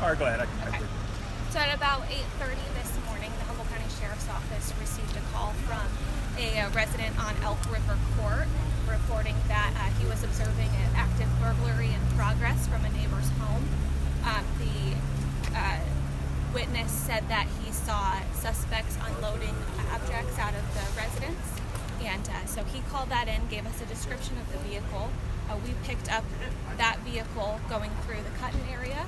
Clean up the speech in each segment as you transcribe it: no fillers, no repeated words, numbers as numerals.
All right, go ahead. Okay. So at about 8:30 this morning, the Humboldt County Sheriff's Office received a call from a resident on Elk River Court reporting that he was observing an active burglary in progress from a neighbor's home. The witness said that he saw suspects unloading objects out of the residence, and so he called that in, gave us a description of the vehicle. We picked up that vehicle going through the Cutton area.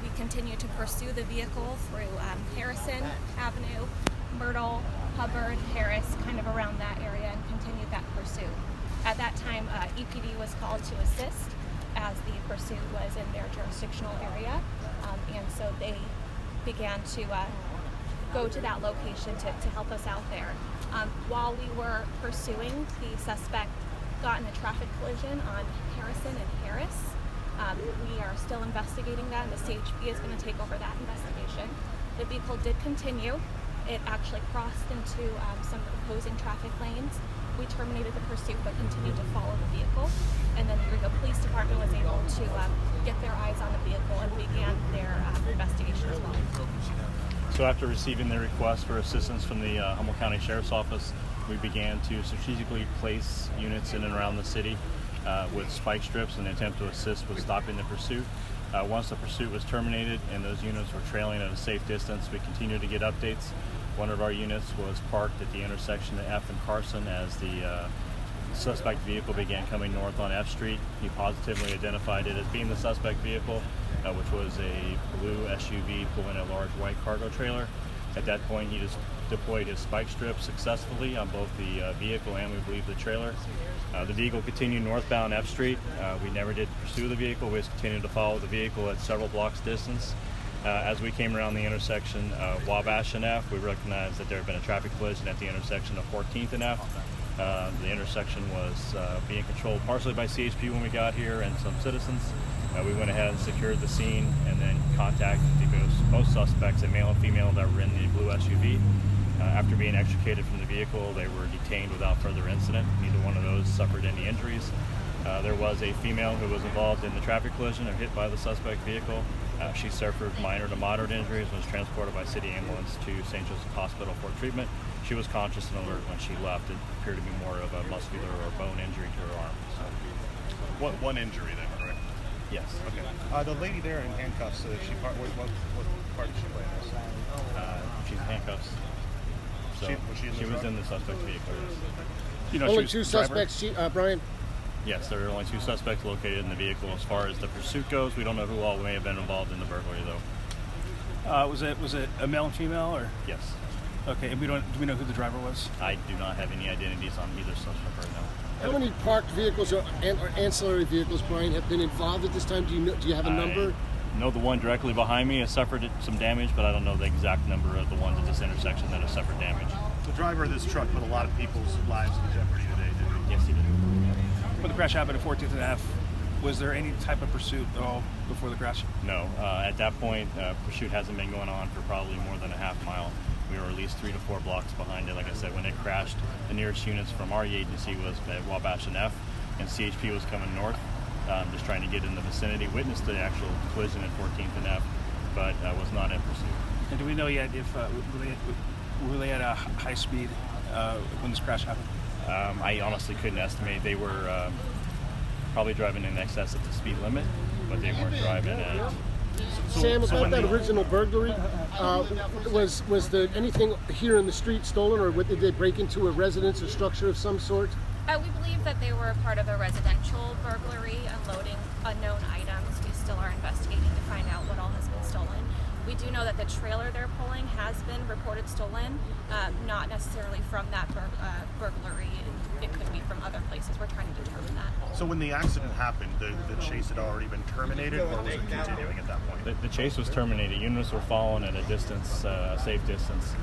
We continued to pursue the vehicle through Harrison Avenue, Myrtle, Hubbard, Harris, kind of around that area, and continued that pursuit. At that time, EPD was called to assist as the pursuit was in their jurisdictional area, and so they began to go to that location to help us out there. While we were pursuing, the suspect got in a traffic collision on Harrison and Harris. We are still investigating that, and the CHP is going to take over that investigation. The vehicle did continue. It actually crossed into some opposing traffic lanes. We terminated the pursuit but continued to follow the vehicle, and then the Eureka Police Department was able to get their eyes on the vehicle and began their investigation as well. So after receiving the request for assistance from the Humboldt County Sheriff's Office, we began to strategically place units in and around the city with spike strips in an attempt to assist with stopping the pursuit. Once the pursuit was terminated and those units were trailing at a safe distance, we continued to get updates. One of our units was parked at the intersection of F and Carson as the suspect vehicle began coming north on F Street. He positively identified it as being the suspect vehicle, which was a blue SUV pulling a large white cargo trailer. At that point, he just deployed his spike strip successfully on both the vehicle and, we believe, the trailer. The vehicle continued northbound F Street. We never did pursue the vehicle. We just continued to follow the vehicle at several blocks distance. As we came around the intersection of Wabash and F, we recognized that there had been a traffic collision at the intersection of 14th and F. The intersection was being controlled partially by CHP when we got here and some citizens. We went ahead and secured the scene and then contacted both suspects, a male and female, that were in the blue SUV. After being extricated from the vehicle, they were detained without further incident. Neither one of those suffered any injuries. There was a female who was involved in the traffic collision or hit by the suspect vehicle. She suffered minor to moderate injuries and was transported by city ambulance to St. Joseph Hospital for treatment. She was conscious and alert when she left. It appeared to be more of a muscular or bone injury to her arm. So. One injury then, correct? Yes. Okay. The lady there in handcuffs, what part did she play in this? She's in handcuffs. So she was in the suspect vehicle. You know, only two suspects, Brian? Yes, there are only two suspects located in the vehicle. As far as the pursuit goes, we don't know who all may have been involved in the burglary, though. Was it a male and female, or? Yes. Okay, and do we know who the driver was? I do not have any identities on either suspect right now. How many parked vehicles or ancillary vehicles, Brian, have been involved at this time? Do you have a number? I know the one directly behind me has suffered some damage, but I don't know the exact number of the ones at this intersection that have suffered damage. The driver of this truck put a lot of people's lives in jeopardy today, didn't he? Yes, he did. When the crash happened at 14th and F, was there any type of pursuit at all before the crash? No. At that point, pursuit hasn't been going on for probably more than a half mile. We were at least 3 to 4 blocks behind it. Like I said, when it crashed, the nearest units from our agency was at Wabash and F, and CHP was coming north, just trying to get in the vicinity. Witnessed the actual collision at 14th and F, but was not in pursuit. And do we know yet if were they at a high speed when this crash happened? I honestly couldn't estimate. They were probably driving in excess of the speed limit, but they weren't driving at... Sam, about that original burglary, was anything here in the street stolen, or did they break into a residence or structure of some sort? We believe that they were part of a residential burglary, unloading unknown items. We still are investigating to find out what all has been stolen. We do know that the trailer they're pulling has been reported stolen, not necessarily from that burglary. It could be from other places. We're trying to determine that. So when the accident happened, the chase had already been terminated, or was it continuing at that point? The chase was terminated. Units were following at a distance, a safe distance,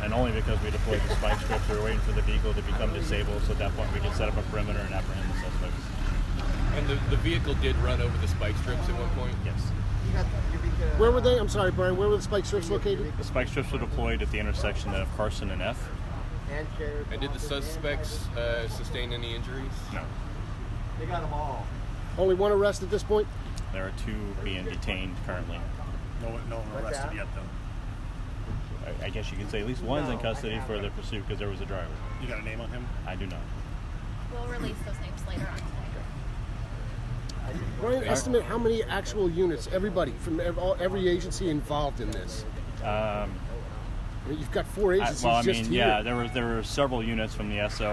and only because we deployed the spike strips. We were waiting for the vehicle to become disabled, so at that point we could set up a perimeter and apprehend the suspects. And the vehicle did run over the spike strips at one point? Yes. Where were they? I'm sorry, Brian. Where were the spike strips located? The spike strips were deployed at the intersection of Carson and F. And did the suspects sustain any injuries? No. They got them all. Only one arrest at this point? There are 2 being detained currently. No one arrested yet, though. I guess you could say at least one's in custody for the pursuit because there was a driver. You got a name on him? I do not. We'll release those names later on today. Brian, estimate how many actual units, everybody from every agency involved in this. You've got 4 agencies Well, I just mean, here. yeah, there were several units from the SO.